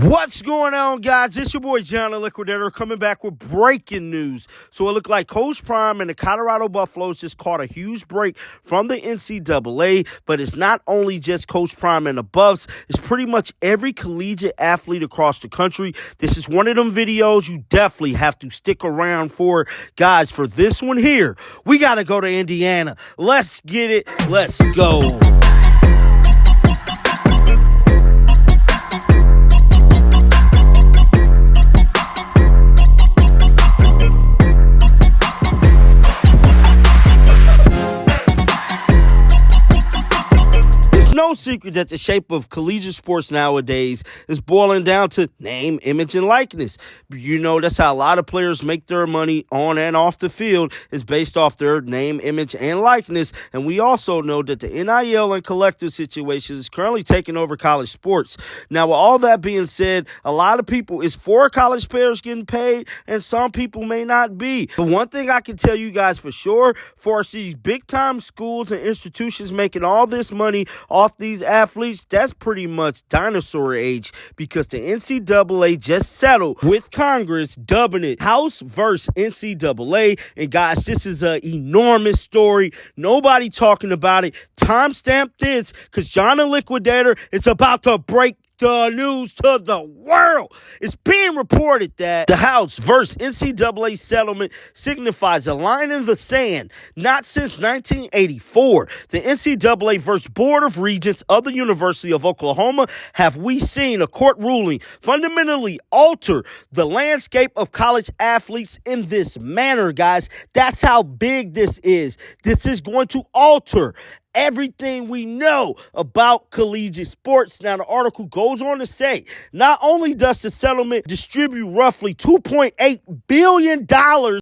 What's going on, guys? It's your boy, John the Liquidator, coming back with breaking news. So it looked like Coach Prime and the Colorado Buffaloes just caught a huge break from the NCAA, but it's not only just Coach Prime and the Buffs, it's pretty much every collegiate athlete across the country. This is one of them videos you definitely have to stick around for. Guys, for this one here, we got to go to Indiana. Let's get it. Let's go. No secret that the shape of collegiate sports nowadays is boiling down to name, image, and likeness. You know, that's how a lot of players make their money on and off the field, is based off their name, image, and likeness. And we also know that the NIL and collective situation is currently taking over college sports. Now, with all that being said, a lot of people is for college players getting paid, and some people may not be. But one thing I can tell you guys for sure, for these big-time schools and institutions making all this money off these athletes, that's pretty much dinosaur age, because the NCAA just settled with Congress, dubbing it House versus NCAA. And guys, this is an enormous story. Nobody talking about it. Timestamp this, because John the Liquidator is about to break the news to the world. It's being reported that the House versus NCAA settlement signifies a line in the sand. Not since 1984, the NCAA versus Board of Regents of the University of Oklahoma have we seen a court ruling fundamentally alter the landscape of college athletes in this manner, guys. That's how big this is. This is going to alter everything we know about collegiate sports. Now, the article goes on to say, not only does the settlement distribute roughly $2.8 billion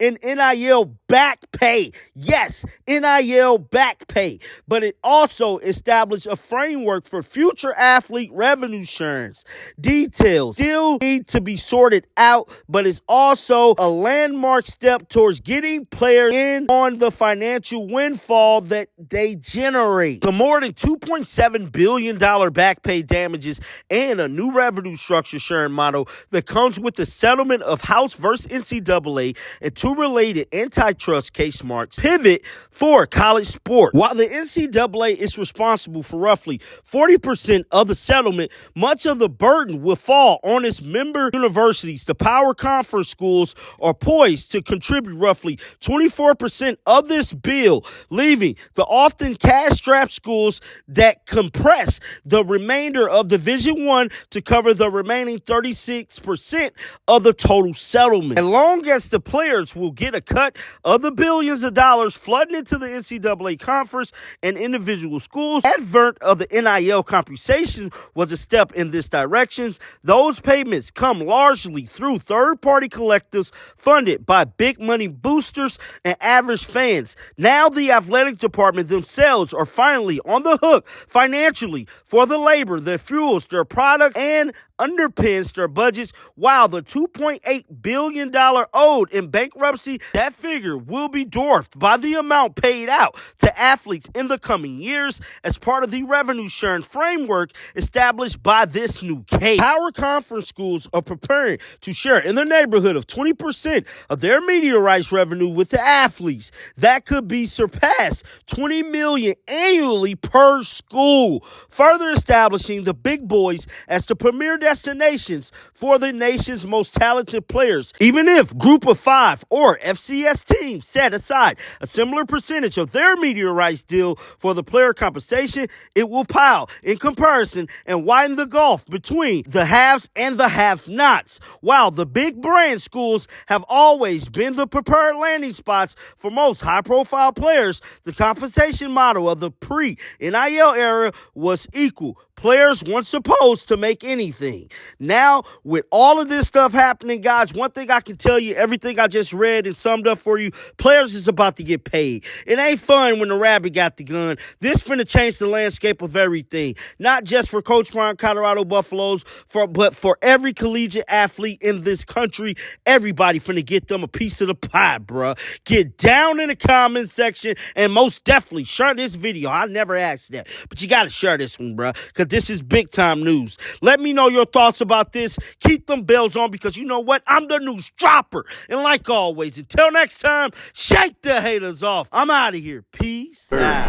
in NIL back pay, yes, NIL back pay, but it also established a framework for future athlete revenue sharing. Details still need to be sorted out, but it's also a landmark step towards getting players in on the financial windfall that they generate. The more than $2.7 billion back pay damages and a new revenue structure sharing model that comes with the settlement of House versus NCAA and two related antitrust case marks pivot for college sport. While the NCAA is responsible for roughly 40% of the settlement, much of the burden will fall on its member universities. The power conference schools are poised to contribute roughly 24% of this bill, leaving the often cash-strapped schools that compress the remainder of Division I to cover the remaining 36% of the total settlement. As long as the players will get a cut of the billions of dollars flooding into the NCAA conference and individual schools, advent of the NIL compensation was a step in this direction. Those payments come largely through third-party collectives funded by big money boosters and average fans. Now the athletic department themselves are finally on the hook financially for the labor that fuels their product and underpins their budgets. While the $2.8 billion owed in bankruptcy, that figure will be dwarfed by the amount paid out to athletes in the coming years as part of the revenue sharing framework established by this new case. Power conference schools are preparing to share in the neighborhood of 20% of their media rights revenue with the athletes. That could be surpassed $20 million annually per school, further establishing the big boys as the premier destinations for the nation's most talented players. Even if Group of Five or FCS teams set aside a similar percentage of their media rights deal for the player compensation, it will pile in comparison and widen the gulf between the haves and the have-nots. While the big brand schools have always been the preferred landing spots for most high-profile players, the compensation model of the pre-NIL era was equal. Players weren't supposed to make anything. Now, with all of this stuff happening, guys, one thing I can tell you, everything I just read and summed up for you, players is about to get paid. It ain't fun when the rabbit got the gun. This finna change the landscape of everything. Not just for Coach Prime, Colorado Buffaloes, but for every collegiate athlete in this country. Everybody finna get them a piece of the pie, bruh. Get down in the comment section and most definitely share this video. I never asked that, but you gotta share this one, bruh, because because this is big time news. Let me know your thoughts about this. Keep them bells on because you know what? I'm the news dropper. And like always, until next time, shake the haters off. I'm out of here. Peace out.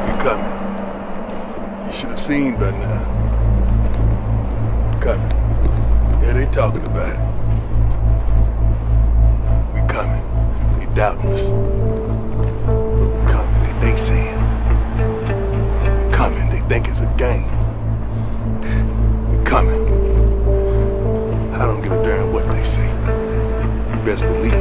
We coming. You should have seen by now. Coming. Yeah, they talking about it. We coming. They doubting us. We coming. They saying. We coming. They think it's a game. We coming. I don't give a damn what they say. You best believe